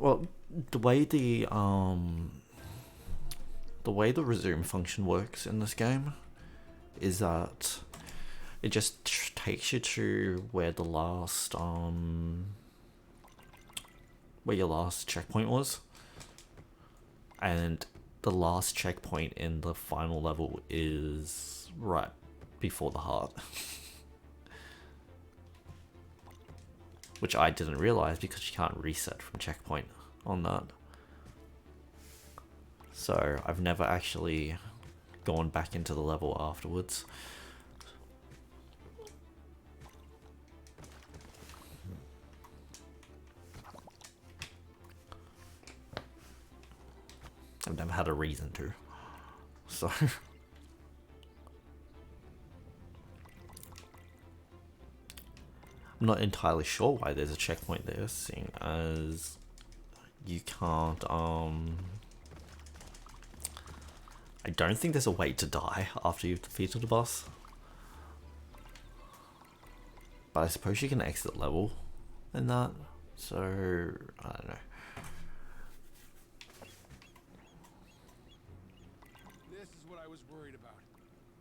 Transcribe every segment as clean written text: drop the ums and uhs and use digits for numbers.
Well, the way the resume function works in this game is that it just takes you to where the last where your last checkpoint was, and the last checkpoint in the final level is right before the heart. Which I didn't realize because you can't reset from checkpoint on that. So I've never actually gone back into the level afterwards. I've never had a reason to. So I'm not entirely sure why there's a checkpoint there, seeing as you can't I don't think there's a way to die after you've defeated the boss. But I suppose you can exit level in that, so I don't know. This is what I was worried about.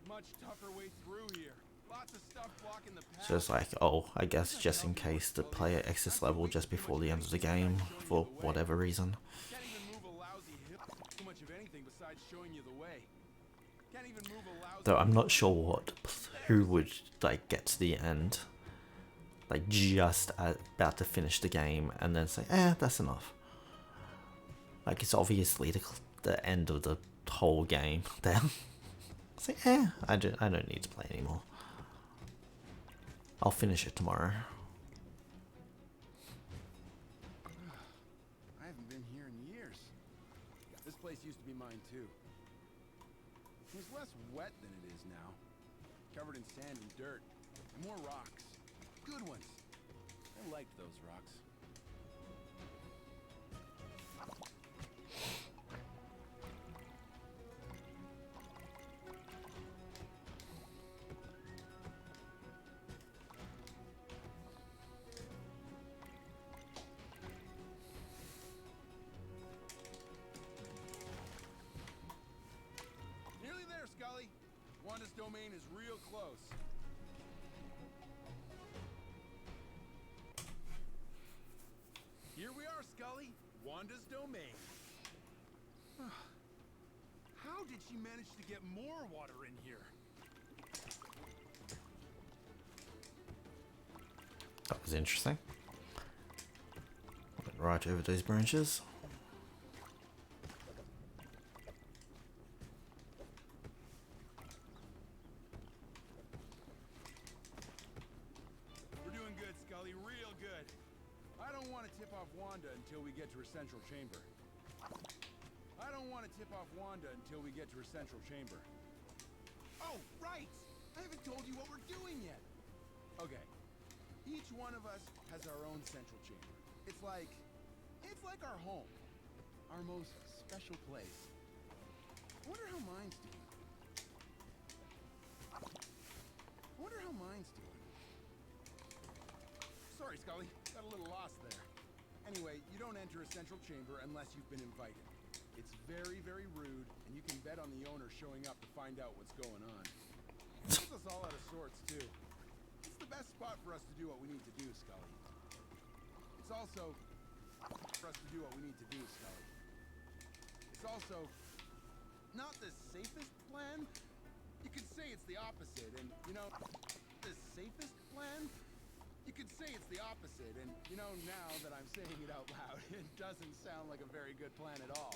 Much tougher way through here. Lots of stuff blocking the path. So it's like, oh, I guess just in case the player exits level just before the end of the game for whatever reason. Can't even move a lousy hill. Too much of anything besides showing you the way. Can't even move a lousy. Though I'm not sure who would like get to the end, like just about to finish the game and then say, that's enough. Like it's obviously the end of the whole game. Then say, I don't need to play anymore. I'll finish it tomorrow. I haven't been here in years. This place used to be mine too. It was less wet than it is now. Covered in sand and dirt. And more rocks. Good ones. I liked those rocks. Nearly there, Skully. Wanda's domain is real close. Here we are, Skully. Wanda's domain. How did she manage to get more water in here? That was interesting. Went right over those branches. We're doing good, Skully. Real good. I don't want to tip off Wanda until we get to her central chamber. Oh, right! I haven't told you what we're doing yet. Okay. Each one of us has our own central chamber. It's like our home. Our most special place. I wonder how mine's doing. Sorry, Skully. Got a little lost there. Anyway, you don't enter a central chamber unless you've been invited. It's very, very rude, and you can bet on the owner showing up to find out what's going on. It puts us all out of sorts, too. It's the best spot for us to do what we need to do, Skully. It's also not the safest plan. You could say it's the opposite, and, now that I'm saying it out loud, it doesn't sound like a very good plan at all.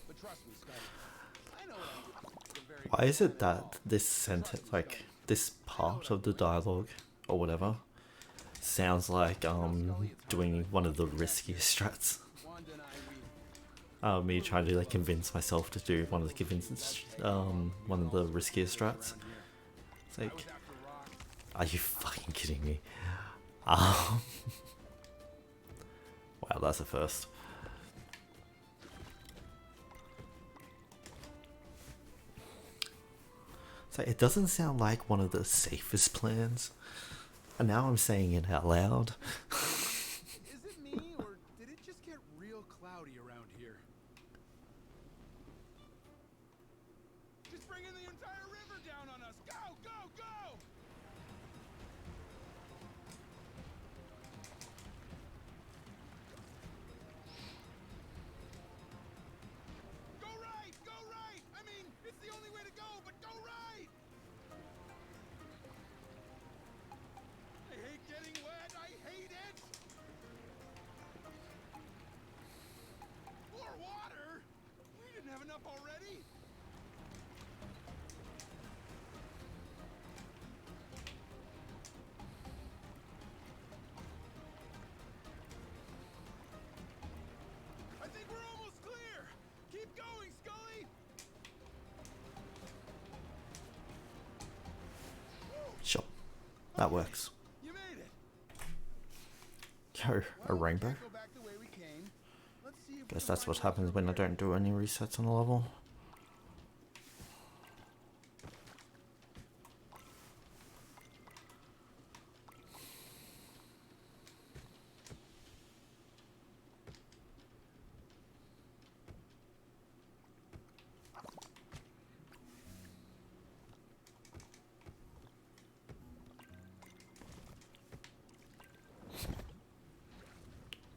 But trust me, Skully, I know what I'm doing. Why is it that this sentence, like this part of the dialogue or whatever, sounds like doing one of the riskiest strats? Me trying to like convince myself to do one of the riskiest strats. It's like, are you fucking kidding me? Wow, that's a first. So it doesn't sound like one of the safest plans, and now I'm saying it out loud. Is it me, or did it just get real cloudy That works. You made it. Yo, a Well, we rainbow? can't go back the way we came. Let's see if we Guess can that's find what out happens from when I here. don't do any resets on a level.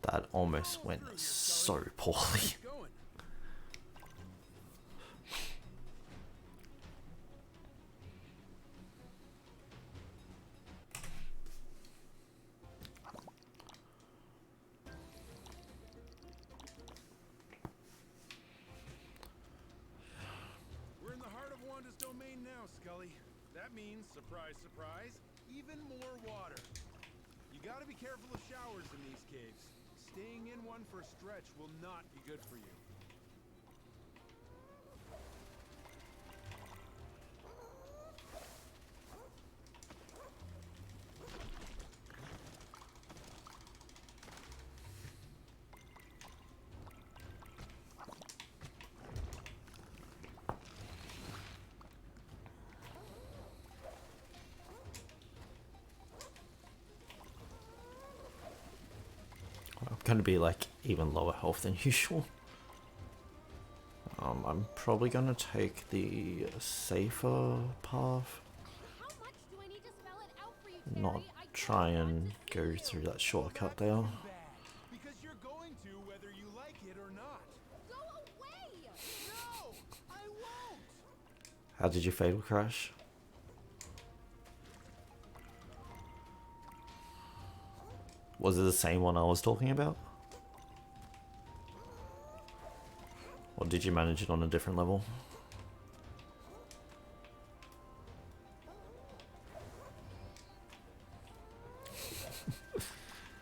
That almost went so poorly. Going. We're in the heart of Wanda's domain now, Skully. That means, surprise, surprise, even more water. You gotta be careful of showers in these caves. Staying in one for a stretch will not be good for you. I'm going to be like even lower health than usual. I'm probably going to take the safer path. How much do I need to spell it out for you, Terry? Not I try don't want and to go see you. through that shortcut there. Bad, because you're going to whether you like it or not. Go away! No, I won't. How did you fatal crash? Was it the same one I was talking about? Or did you manage it on a different level?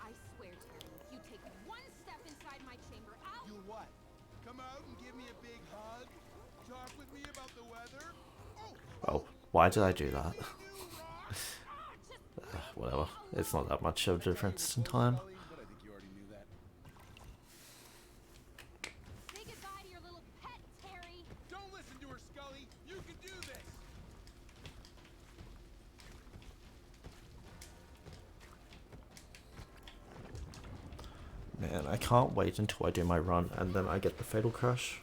I swear, Terry, if you take one step inside my chamber, I'll... You what? Come out and give me a big hug? Talk with me about the weather? Oh, Well, why did I do that? new rock? Whatever. It's not that much of a difference in time. Skully, but I think you already knew that. Say goodbye to your little pet, Terry. Don't listen to her, Skully. You can do this. Man, I can't wait until I do my run and then I get the fatal crash.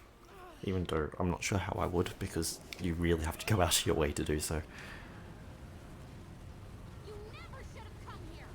Even though I'm not sure how I would, because you really have to go out of your way to do so. You never should have come here.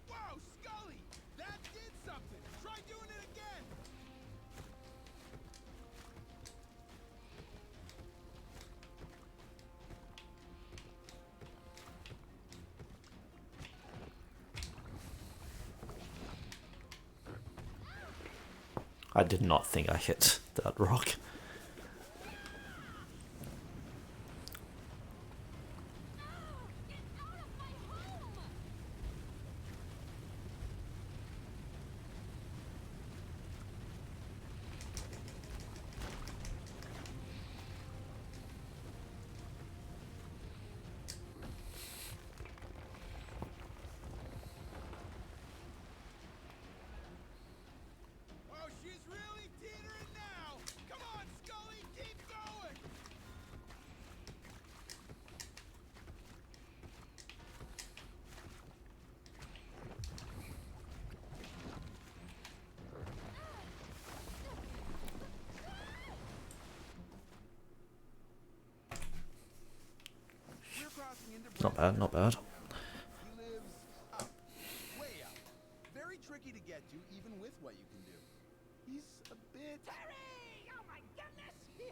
Wow, Skully! That did something! Try doing it again! I did not think I hit that rock. Get out of my home! Oh, she's really teetering now! Come on, Skully, keep going! We're crossing into Not bad, not bad. He lives up, way up. Very tricky to get to, even with what you can do. He's a bit Terry! Oh my goodness! Here!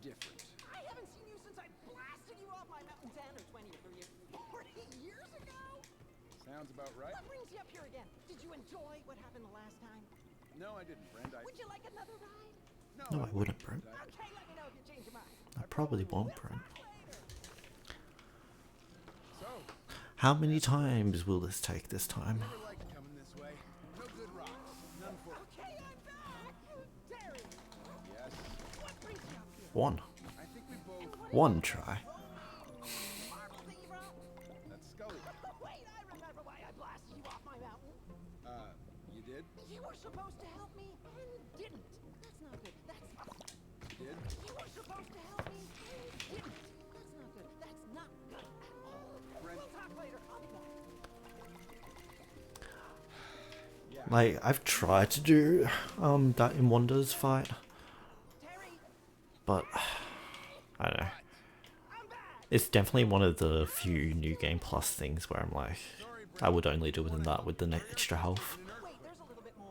different. I haven't seen you since I blasted you off my mountain 10 or 20 or 30 or 40 years ago! Sounds about right. What brings you up here again? Did you enjoy what happened the last time? No, I didn't, friend. Would you like another ride? No, I wouldn't, Brent. Okay, let me know if you change your mind. I probably won't, Brent. So, How many times will this take this time? never liked coming this way. No good rocks. None for. Okay, I'm back. Terry, Yes. what brings you up here? One. I think we both. One try. Marble that you brought? That's Skully. Wait, I remember why I blasted you off my mountain. You did? You were supposed to help me and didn't. That's not good. You did? You were supposed to help me and didn't. That's not good. That's not good at all. Brent. We'll talk later. I'll be back. Yeah. Like, I've tried to do that in Wonders fight, Terry, but I don't know. I'm back. It's definitely one of the few New Game Plus things where I'm like, I would only do within that with the extra health. Wait, there's a little bit more.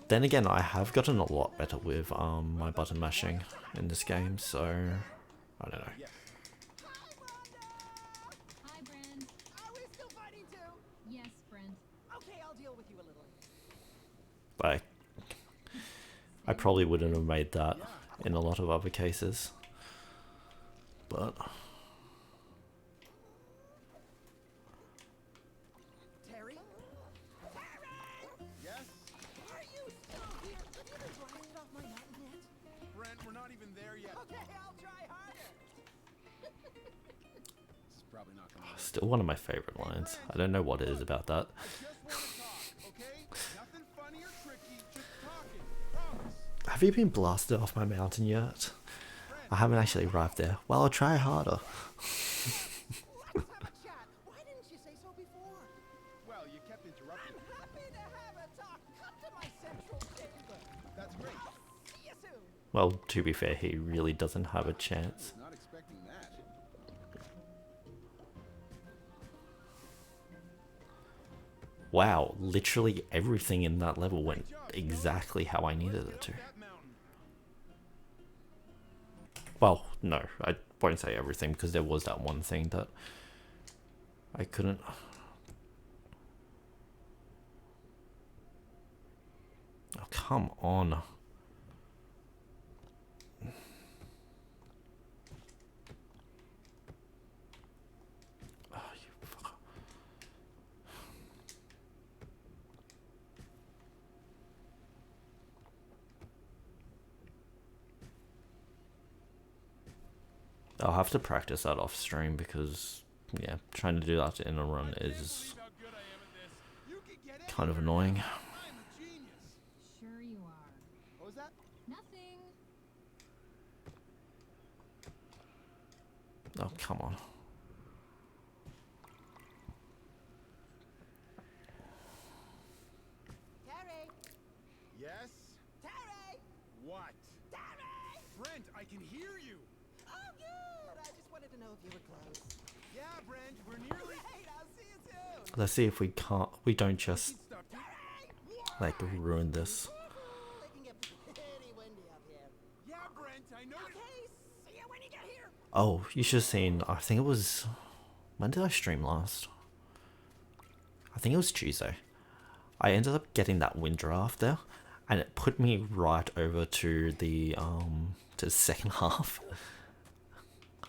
Then again, I have gotten a lot better with my button mashing in this game, so I don't know. Yes. Hi, Wanda. Hi, Brent. Are we still fighting too? Yes, Brent. Okay, I'll deal with you a little later. Like, I probably wouldn't have made that in a lot of other cases, but Terry? Terry! Yes? Are you still here? Have you been blasted off my mountain yet? Brent, we're not even there yet. Okay, I'll try harder. This is probably not gonna work. still one of my favorite lines. I don't know what it is about that. I just want to talk, okay? Nothing funny or tricky, just talking. Promise. Have you been blasted off my mountain yet? I haven't actually arrived there. Well, I'll try harder. Let's have a chat. Why didn't you say so before? Well, you kept interrupting. I'm happy to have a talk. Come to my central chamber. That's great. See you soon. Well, to be fair, he really doesn't have a chance. Not expecting that. Wow, literally everything in that level went exactly how I needed it to. That mountain. Well, no, I won't say everything because there was that one thing that I couldn't. Oh, come on. Oh, you fucker. I'll have to practice that off stream because, yeah, trying to do that in a run is How good I am at this. You can get kind of anywhere. annoying. I'm a genius. Sure you are. What was that? Nothing. Oh, come on. Terry! Yes? Terry! What? Terry! Brent, I can hear you. Oh, good. I just wanted to know if you were close. Yeah, Brent, we're nearly. Great, I'll see you soon. Let's see if we don't just Stuff, dude. like ruin this. It can get pretty windy up here. Yeah, Brent, I know. Okay, see you when you get here. Oh, you should have seen. I think it was. When did I stream last? I think it was Tuesday. I ended up getting that wind draft there, and it put me right over to the second half.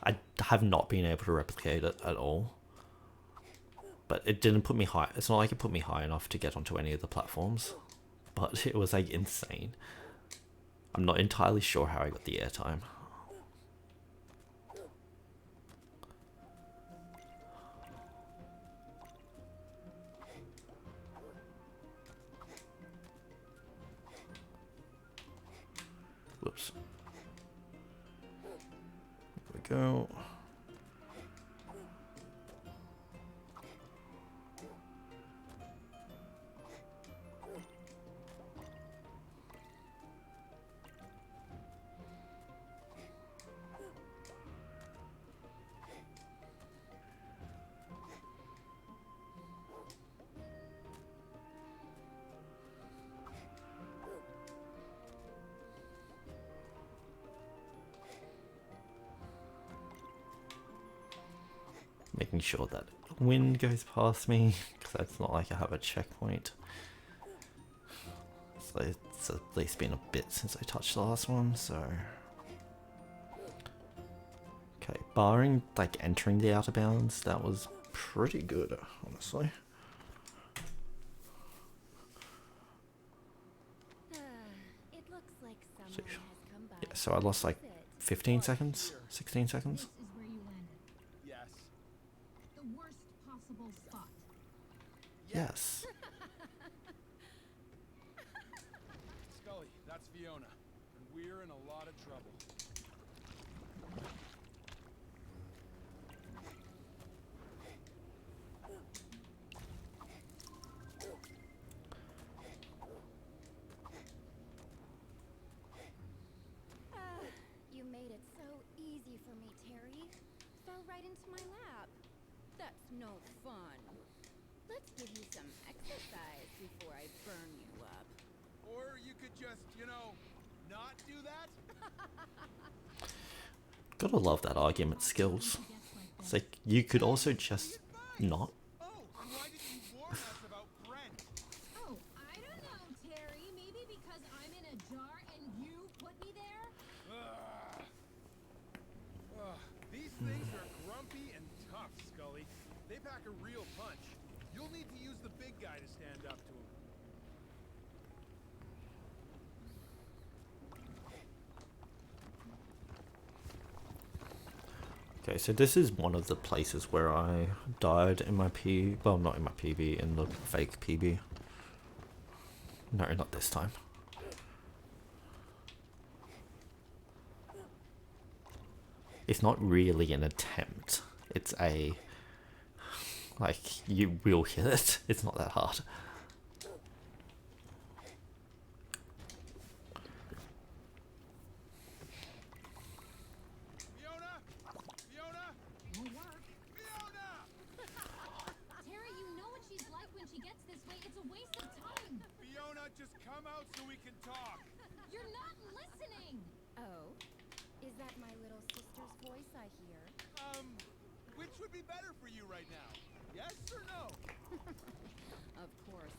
I have not been able to replicate it at all. But it didn't put me high. It's not like it put me high enough to get onto any of the platforms. But it was like insane. I'm not entirely sure how I got the airtime. Whoops. There we go. Making sure that wind goes past me, because it's not like I have a checkpoint. So it's has at least been a bit since I touched the last one, so... Okay, barring like entering the outer bounds, that was pretty good, honestly. It looks like someone So, has come by. yeah, so I lost like 15 seconds, 16 seconds. This is where you landed. Yes. The worst possible spot. Yes. Skully, that's Fiona. And we're in a lot of trouble. You made it so easy for me, Terry. Fell right into my lap. That's no fun. Let's give you some exercise before I burn you up. Or you could just, you know, not do that? Gotta love that argument skills. It's like, you could also just not. Oh, and why didn't you warn us about Brent? Oh, I don't know, Terry. Maybe because I'm in a jar and you put me there? Ugh. Ugh, these things are grumpy and tough, Skully. They pack a real punch. You'll need to use the big guy to stand up to him. Okay, so this is one of the places where I died in my well, not in my PB, in the fake PB. No, not this time. It's not really an attempt. It's a... like, you will hit it. It's not that hard. Fiona! Fiona! Won't work. Fiona! Terry, you know what she's like when she gets this way. It's a waste of time. Fiona, just come out so we can talk. You're not listening. Oh, is that my little sister's voice I hear? Which would be better for you right now? Yes or no? Of course.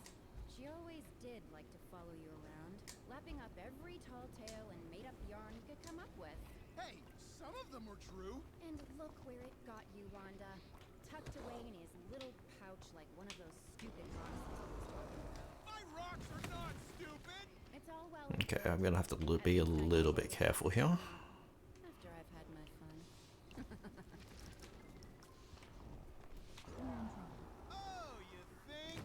She always did like to follow you around, lapping up every tall tale and made-up yarn you could come up with. Hey, some of them were true. And look where it got you, Wanda. Tucked away in his little pouch like one of those stupid rocks he was talking about. My rocks are not stupid. It's all well and Okay, good I'm gonna have to as be a long as I little know bit it's careful here. after I've had my fun. Oh, you think?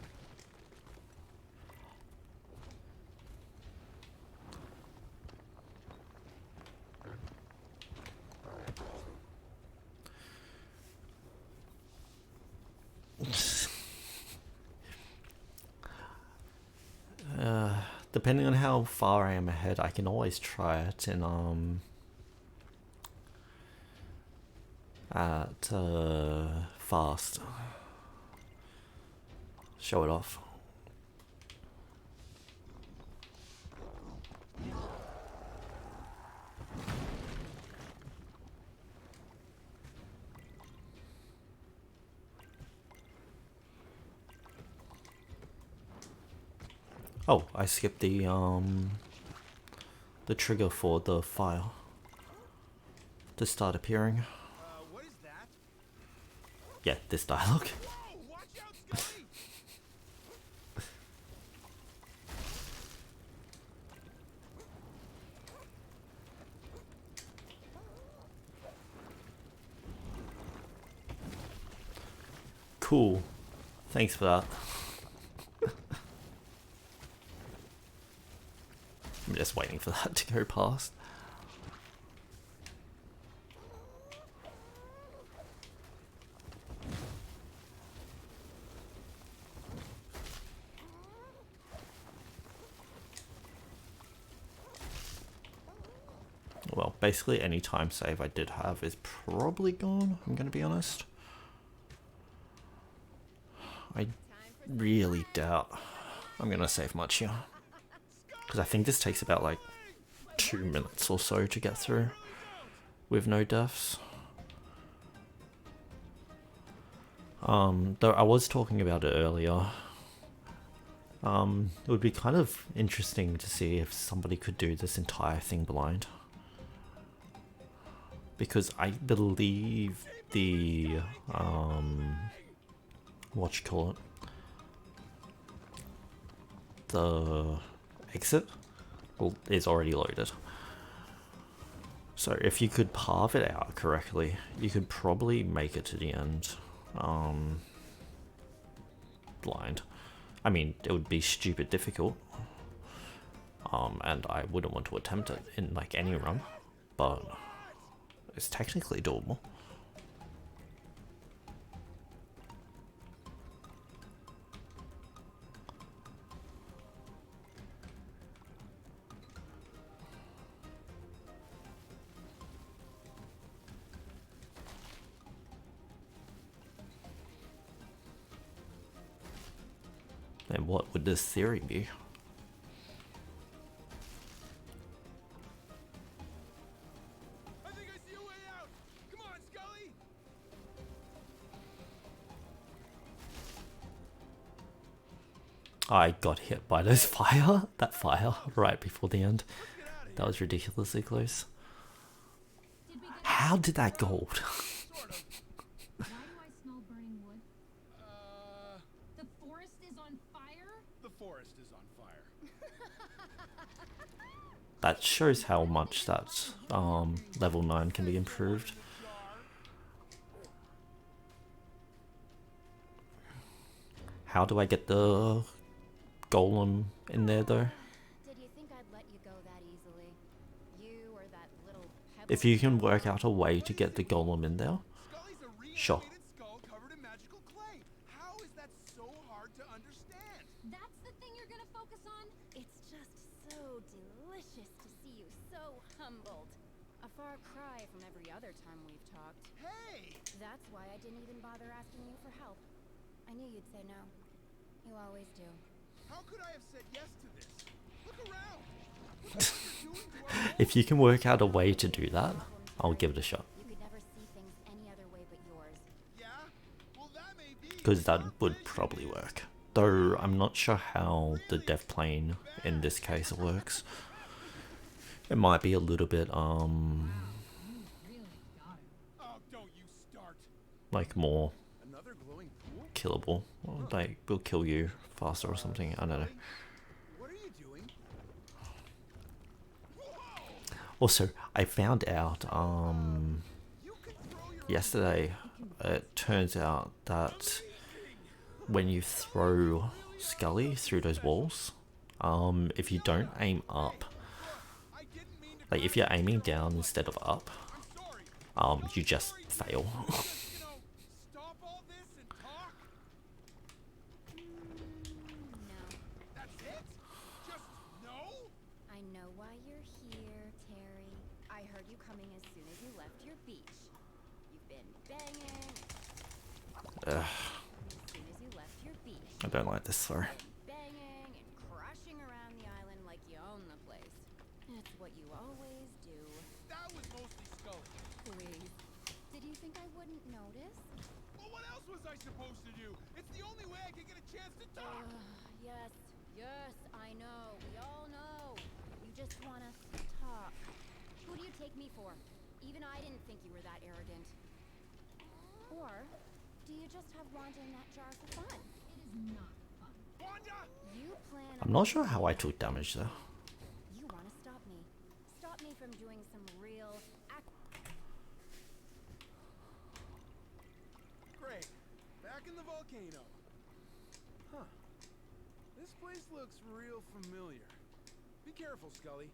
Depending on how far I am ahead, I can always try it in fast. Show it off. Oh, I skipped the trigger for the file to start appearing. What is that? Yeah, this dialogue. Whoa, watch out, Skully! Cool. Thanks for that. I'm just waiting for that to go past. Well, basically any time save I did have is probably gone, I'm gonna be honest. I really doubt I'm gonna save much here. Because I think this takes about like 2 minutes or so to get through with no deaths. Though I was talking about it earlier. It would be kind of interesting to see if somebody could do this entire thing blind. Because I believe the, what you call it? The exit is already loaded. So if you could carve it out correctly, you could probably make it to the end blind. I mean, it would be stupid difficult, and I wouldn't want to attempt it in like any run, but it's technically doable. And what would this theory be? I think I see a way out. Come on, Skully. I got hit by those that fire right before the end. That was ridiculously close. Did we get How did that gold? Sort of. Why do I smell burning wood? The forest is on fire? The forest is on fire. That shows how much that level 9 can be improved. How do I get the golem in there though? Did you think I'd let you go that easily? You or that little pebble? If you can work out a way to get the golem in there, Skully's a sure. reanimated skull covered in magical clay. How is that so hard to understand? That's the thing you're gonna focus on? It's just so delicious to see you so humbled. A far cry from every other time we've talked. Hey! That's why I didn't even bother asking you for help. I knew you'd say no. You always do. How could I have said yes to this? Look around. Look at what you're doing to our world. If you can work out a way to do that, I'll give it a shot. You could never see things any other way but yours. Yeah? Well, that may be. Because that would probably work. Though I'm not sure how the dev plane in this case works. It might be a little bit Really got it. Oh, don't you start. like more Another glowing pool? killable. Or, like will kill you faster or something. I don't know. What are you doing? Whoa! Also, I found out You can throw your yesterday. It turns out that when you throw Skully through those walls, if you don't aim up, I didn't mean to. like if you're aiming down instead of up, I'm sorry. you just fail. You know, stop all this and talk. No. That's it? Just no? I know why you're here, Terry. I heard you coming as soon as you left your beach. You've been banging. Ugh, As soon as you left your beach. I don't like this though. Banging and crashing around the island like you own the place. It's what you always do. That was mostly Skully. Please. Did you think I wouldn't notice? Well, what else was I supposed to do? It's the only way I could get a chance to talk. Yes, yes, I know. We all know. You just wanna talk. Who do you take me for? Even I didn't think you were that arrogant. Or do you just have Wanda in that jar for fun? It is not fun. Wanda! You plan I'm not sure how I took damage though. You wanna stop me. Stop me from doing some real Great. Back in the volcano. Huh. This place looks real familiar. Be careful, Skully.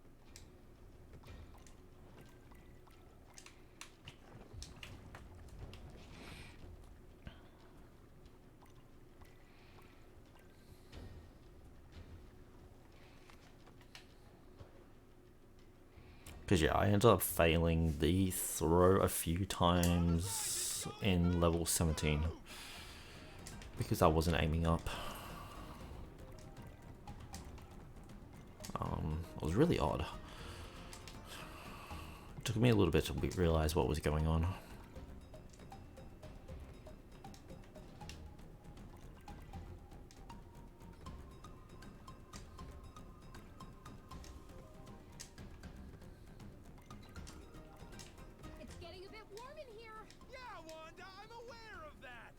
Because yeah, I ended up failing the throw a few times in level 17. Because I wasn't aiming up. It was really odd. It took me a little bit to realize what was going on. warm in here. Yeah, Wanda, I'm aware of that.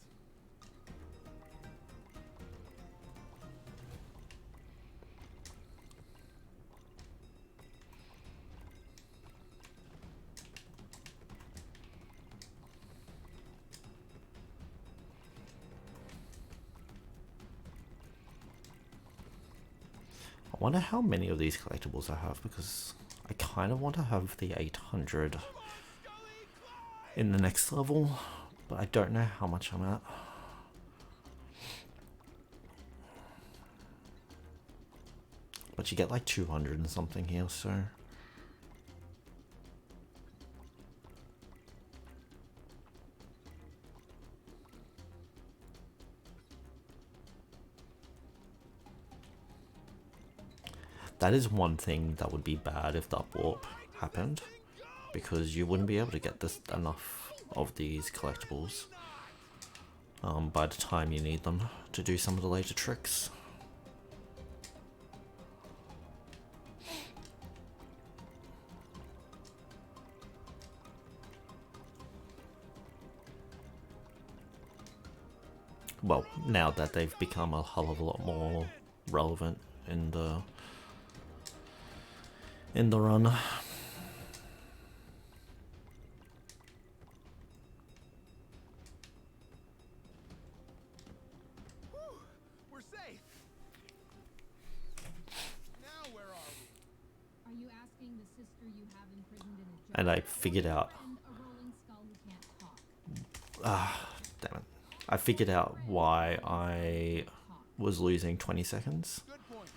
I wonder how many of these collectibles I have, because I kind of want to have the 800 in the next level, but I don't know how much I'm at. But you get like 200 and something here, so... That is one thing that would be bad if that warp happened, because you wouldn't be able to get this enough of these collectibles by the time you need them to do some of the later tricks. Well, now that they've become a hell of a lot more relevant in the run. Whew, we're safe. Now where are we? Are you asking the sister you have imprisoned in a jar? And I figured out... And a rolling skull who can't talk? damn it. I figured out why I was losing 20 seconds. Good point.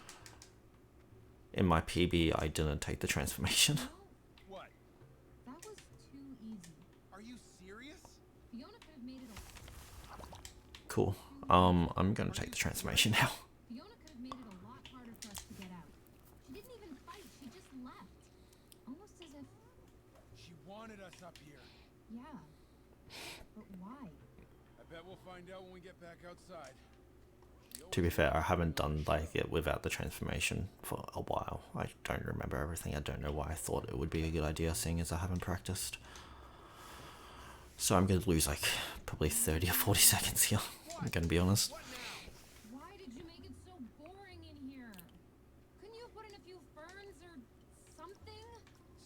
In my PB, I didn't take the transformation. What? That was too easy. Are you serious? Fiona could have made it a Cool. I'm gonna take the transformation now. Fiona could have made it a lot harder for us to get out. She didn't even fight, she just left. Almost as if, She wanted us up here. yeah. But why? I bet we'll find out when we get back outside. To be fair, I haven't done like it without the transformation for a while. I don't remember everything. I don't know why I thought it would be a good idea, seeing as I haven't practiced. So I'm going to lose like probably 30 or 40 seconds here. I'm going to be honest. What now? Why did you make it so boring in here? Couldn't you have put in a few ferns or something?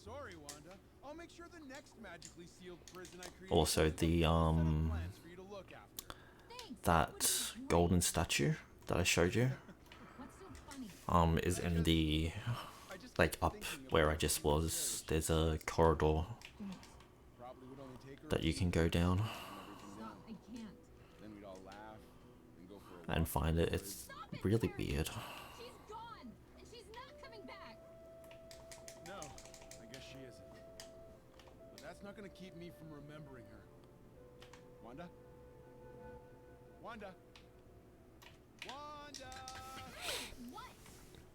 Sorry, Wanda. I'll make sure the next magically sealed prison I create. Also, the plans for you to look after. Thanks. that golden statue that I showed you What's so funny? is in the like up where I just was. There's a corridor Probably would only take her that you can go down Stop, I can't. Then we'd all laugh and go for a and find it. It's really weird. She's gone, and she's not coming back. No, I guess she isn't. But that's not gonna keep me from remembering her. Wanda? Wanda? Wanda! What?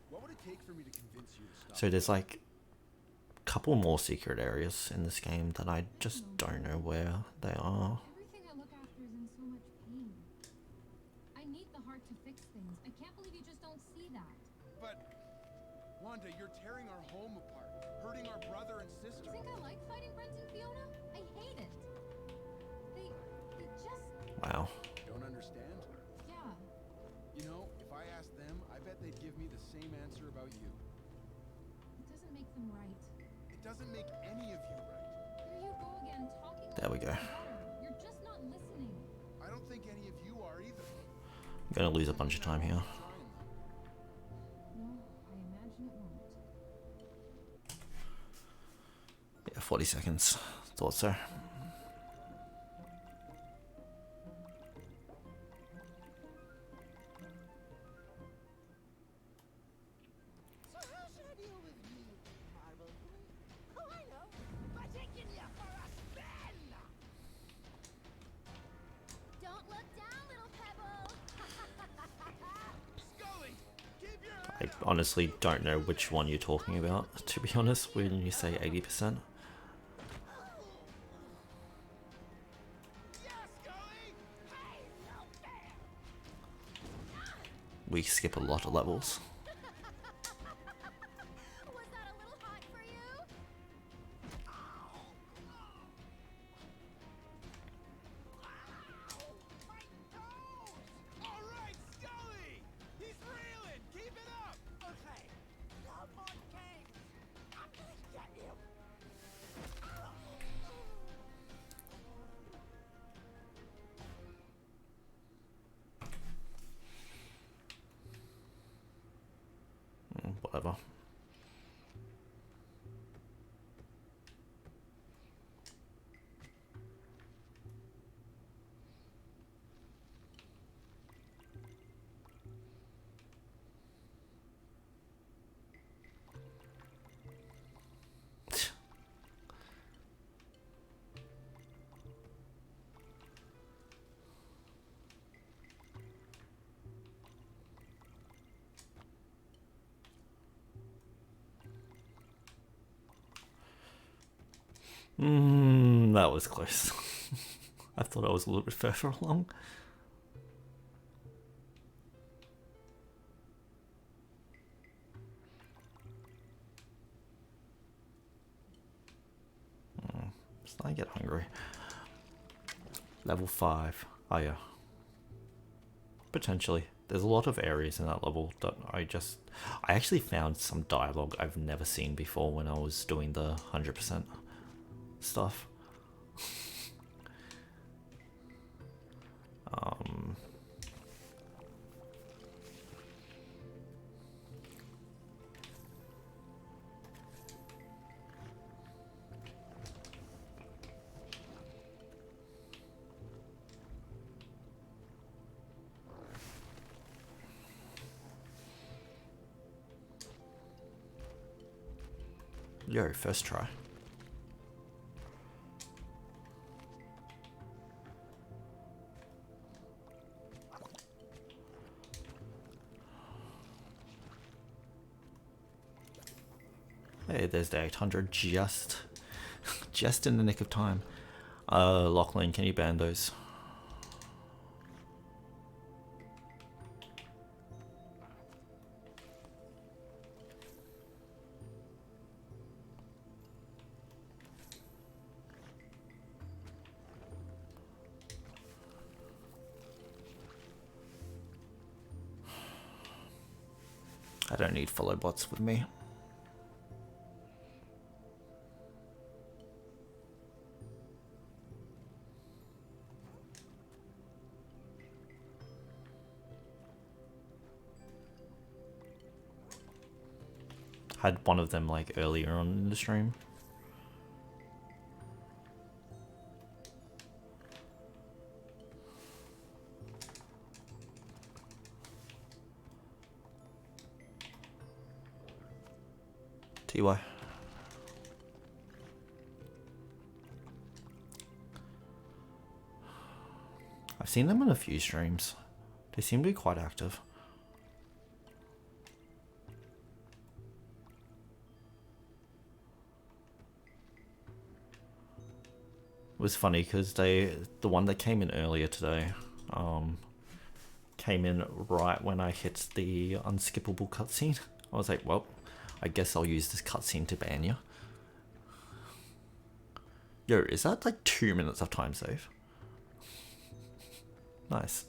What would it take for me to convince you to stop? So there's like a couple more secret areas in this game that I just don't know where they are. Everything I look after is in so much pain. I need the heart to fix things. I can't believe you just don't see that. But, Wanda, you're tearing our home apart, hurting our brother and sister. You think I like fighting Brent and Fiona? I hate it. They just, Wow. Don't understand? yeah. You know, if I asked them, I bet they'd give me the same answer about you. It doesn't make them right. It doesn't make any of you right. There you go again, talking There we like go. my daughter. You're just not listening. I don't think any of you are either. I'm gonna lose a bunch of time here. Trying though. No, I imagine it won't. Yeah, 40 seconds. Thought so. So how should I deal with you, Marble? Oh, I know. By taking you for a spin! Don't look down, little pebble. Skully, keep your I head up. honestly don't know which one you're talking about, to be honest, when you say 80%. Yeah, Skully! Hey, no fair! We skip a lot of levels. Was that a little hot for you? whatever. That was close. I thought I was a little bit further along. Starting to get hungry. Level 5. Oh yeah. Potentially. There's a lot of areas in that level that I actually found some dialogue I've never seen before when I was doing the 100% stuff. Yo, first try. Hey, there's the 800 just in the nick of time. Lachlan, can you ban those? I don't need follow bots with me. Had one of them like earlier on in the stream. TY. I've seen them in a few streams. They seem to be quite active. It was funny because the one that came in earlier today, came in right when I hit the unskippable cutscene. I was like, well, I guess I'll use this cutscene to ban you. Yo, is that like 2 minutes of time save? Nice.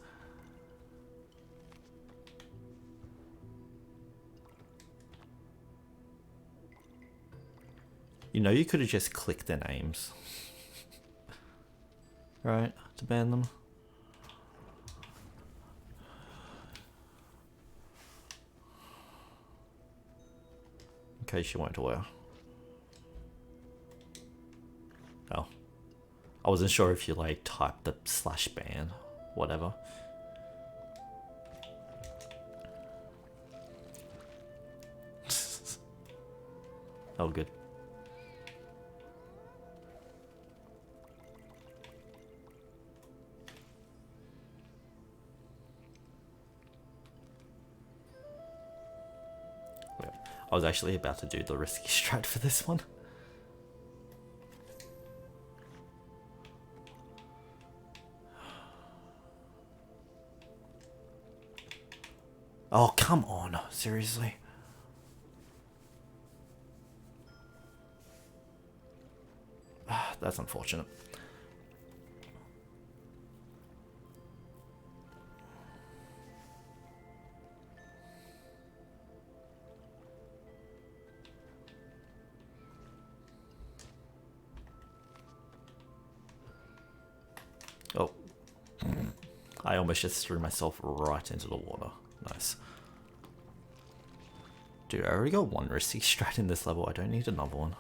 You know, you could have just clicked their names. Right, to ban them. In case you weren't aware. Oh. I wasn't sure if you like typed the /ban, whatever. Oh, good. I was actually about to do the risky strat for this one. Oh, come on. Seriously. That's unfortunate. Oh. I almost just threw myself right into the water. Nice. Dude, I already got one risky strat in this level. I don't need another one.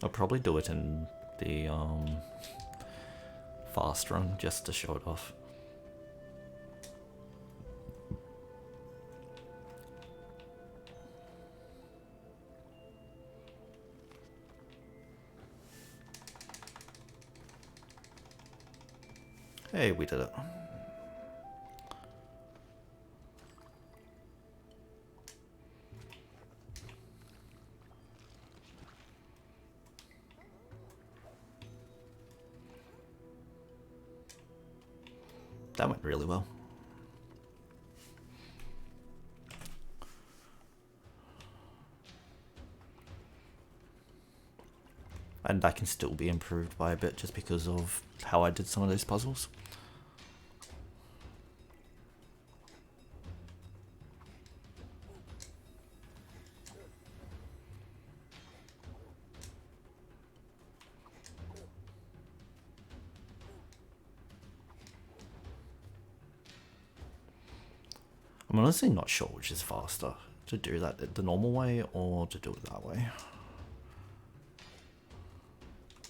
I'll probably do it in the fast run just to show it off. Hey, we did it. That went really well. And that can still be improved by a bit just because of how I did some of those puzzles. I'm honestly not sure which is faster, to do that the normal way or to do it that way.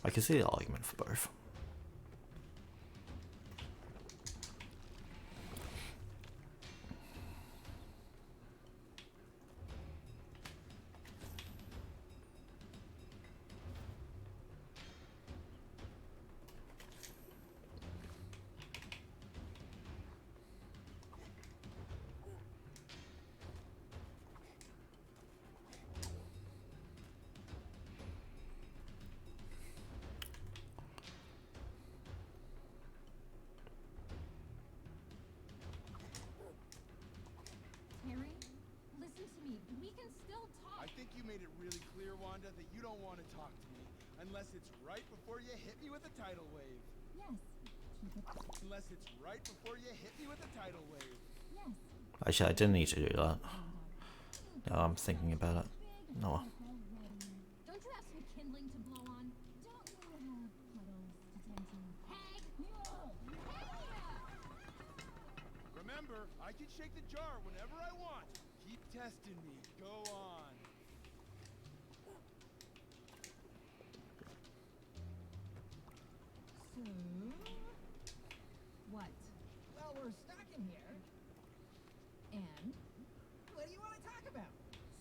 I can see the argument for both. Terry, listen to me. We can still talk. I think you made it really clear, Wanda, that you don't want to talk to me unless it's right before you hit me with a tidal wave. Yes. Keep it. Unless it's right before you hit me with a tidal wave. Yes. Actually, I didn't need to do that. Now I'm thinking about it. No. Don't you have some kindling to blow on? Don't you have puddles to tend to? Hey! Remember, I can shake the jar whenever I want. Keep testing me. Go on. So, What? well, we're stuck in here. And? What do you want to talk about?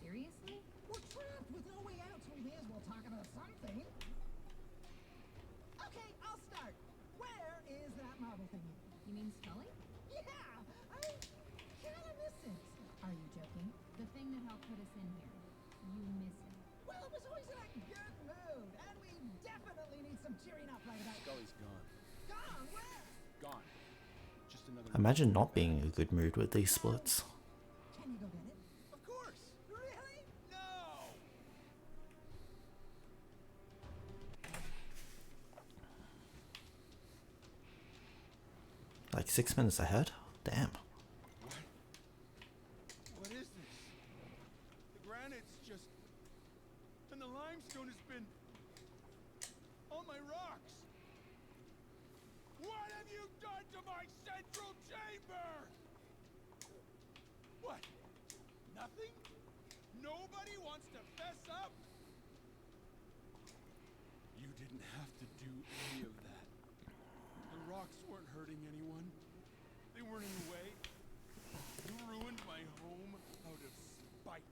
Seriously? We're trapped with no way out, so we may as well talk about something. Okay, I'll start. Where is that marble thingy? You mean Skully? Yeah, I kind of miss it. Are you joking? The thing that helped put us in here. You miss it. Well, it was always in a good mood, and we definitely need some cheering up right about. Scully's gone. Gone, where? Gone. Just another. Imagine not being in a good mood with these splits. Can you go get it? Of course. Really? No. Like 6 minutes ahead? Damn. What is this? The granite's just... And the limestone has been... on my rocks! What have you done to my central chamber? What? Nothing? Nobody wants to fess up? You didn't have to do any of that. The rocks weren't hurting anyone. They weren't in the way. You ruined my home out of spite.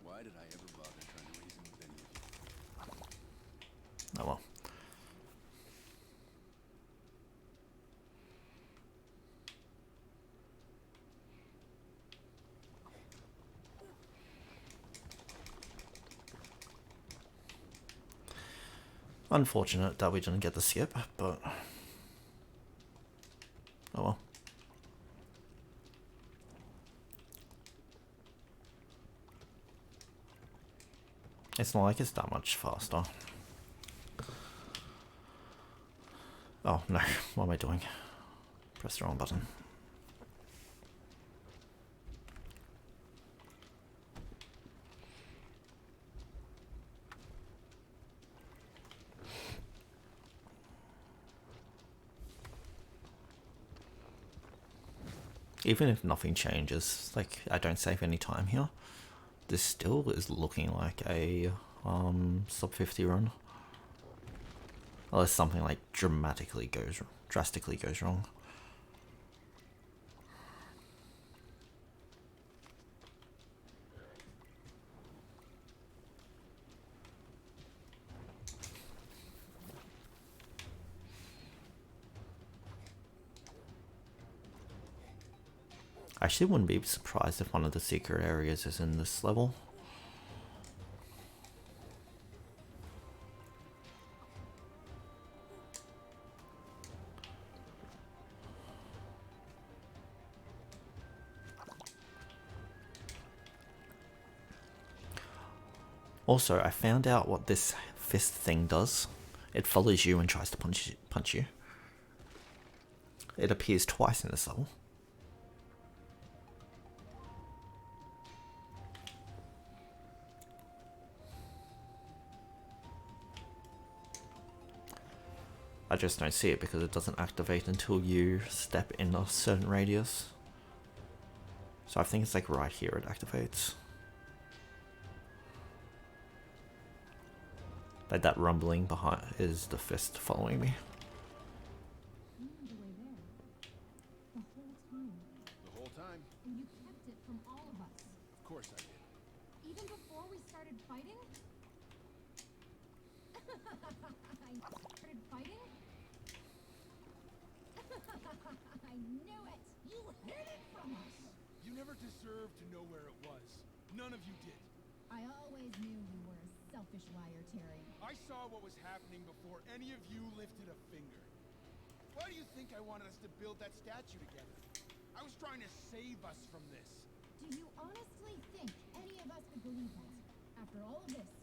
Why did I ever bother trying to reason with any of you? Oh well. Unfortunate that we didn't get the skip, but oh well. It's not like it's that much faster. Oh no, what am I doing? Press the wrong button. Even if nothing changes, like I don't save any time here, this still is looking like a sub 50 run. Unless something like drastically goes wrong. I actually wouldn't be surprised if one of the secret areas is in this level. Also, I found out what this fist thing does. It follows you and tries to punch you. It appears twice in this level. I just don't see it because it doesn't activate until you step in a certain radius. So I think it's like right here it activates. Like that rumbling behind is the fist following me. You were the way there. The whole time. The whole time? And you kept it from all of us. Of course I did. Even before we started fighting? I started fighting? I knew it! You hid it from us! You never deserved to know where it was. None of you did. I always knew you were a selfish liar, Terry. I saw what was happening before any of you lifted a finger. Why do you think I wanted us to build that statue together? I was trying to save us from this. Do you honestly think any of us could believe that? After all of this?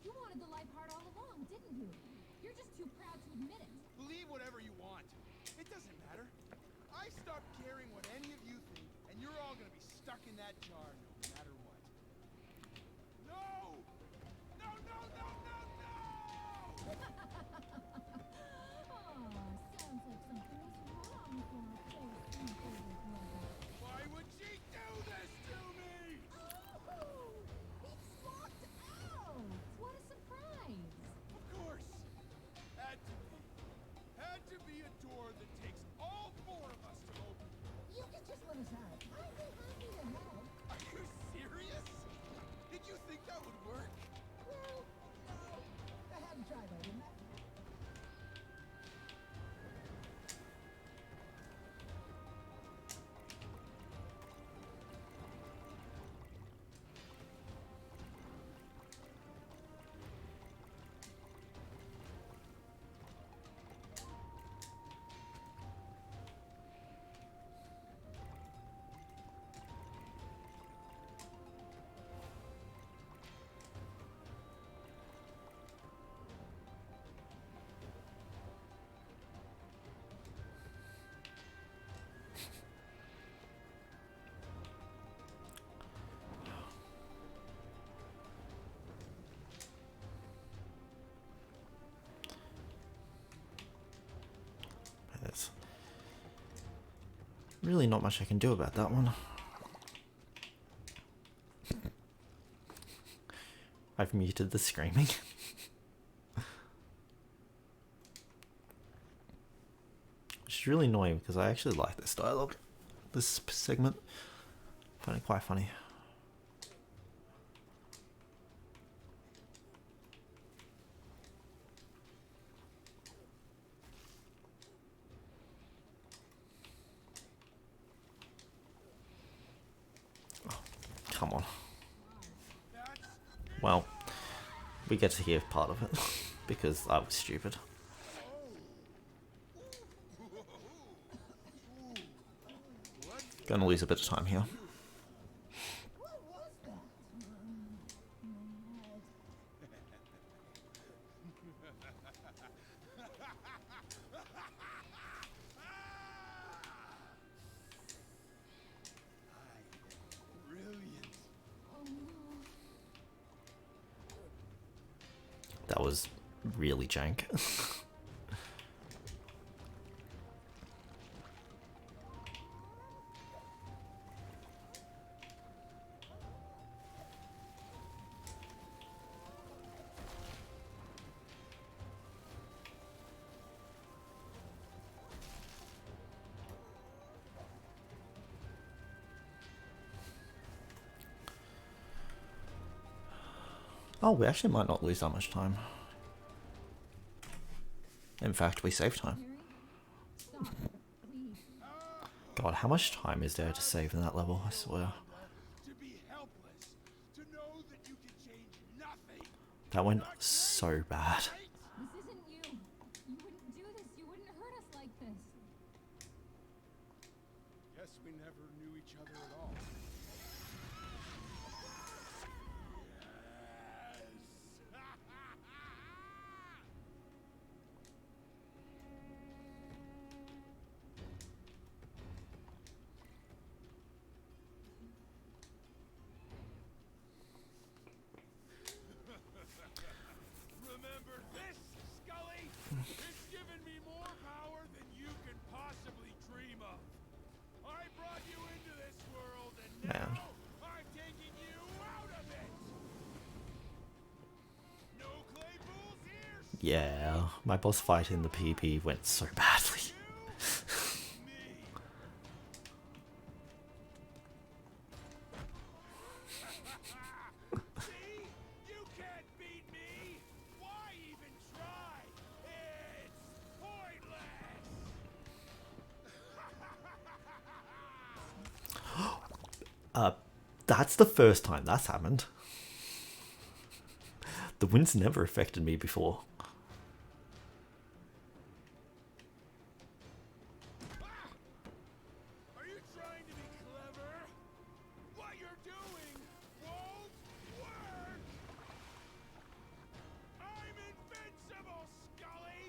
You wanted the life part all along, didn't you? You're just too proud to admit it. Believe whatever you want. It doesn't matter. I stopped caring what any of you think, and you're all gonna be stuck in that jar no matter what. No! No, no, no, no, no! Sounds like something is wrong for a poor sleepover brother. Why would she do this to me? Oh! He's locked out! What a surprise! Of course. Had to be. Had to be a door that takes all four of us to open. You can just let us out. I'd be happy to help. Are you serious? Did you think that would work? Well, no. I hadn't tried though, didn't I? There's really not much I can do about that one. I've muted the screaming. Which is really annoying because I actually like this dialogue, this segment. I find it quite funny. Come on. Well, we get to hear part of it because I was stupid. Gonna lose a bit of time here. What was that? Brilliant. That was really jank. Oh, we actually might not lose that much time. In fact, we save time. Terry, stop, please. God, how much time is there to save in that level, I swear. To be helpless, to know that you can change nothing. That went so bad. This isn't you. You wouldn't do this. You wouldn't hurt us like this. Guess we never knew each other at all. Remember this, Skully? It's given me more power than you can possibly dream of. I brought you into this world, and Man. now I'm taking you out of it. No Claypools here. Yeah, my boss fight in the PB went so badly. Me. See? You can't beat me. Why even try? It's pointless. That's the first time that's happened. The wind's never affected me before. Are you trying to be clever? What you're doing won't work. I'm invincible, Skully.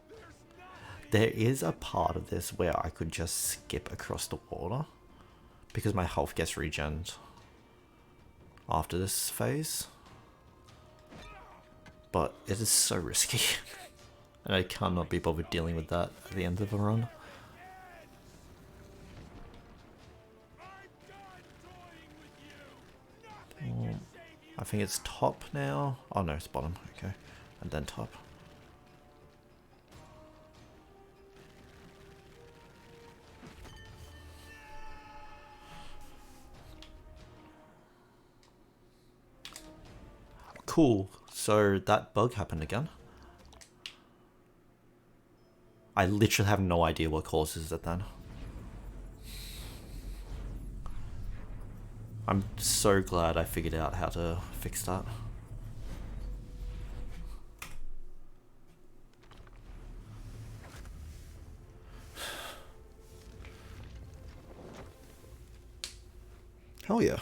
There's nothing. There is a part of this where I could just skip across the water because my health gets regened after this phase. But it is so risky. And I cannot be bothered dealing with that at the end of a run. I'm done toying with you. Nothing can save you. I think it's top now. Oh no, it's bottom. Okay. And then top. Cool. So that bug happened again. I literally have no idea what causes it then. I'm so glad I figured out how to fix that. Hell yeah.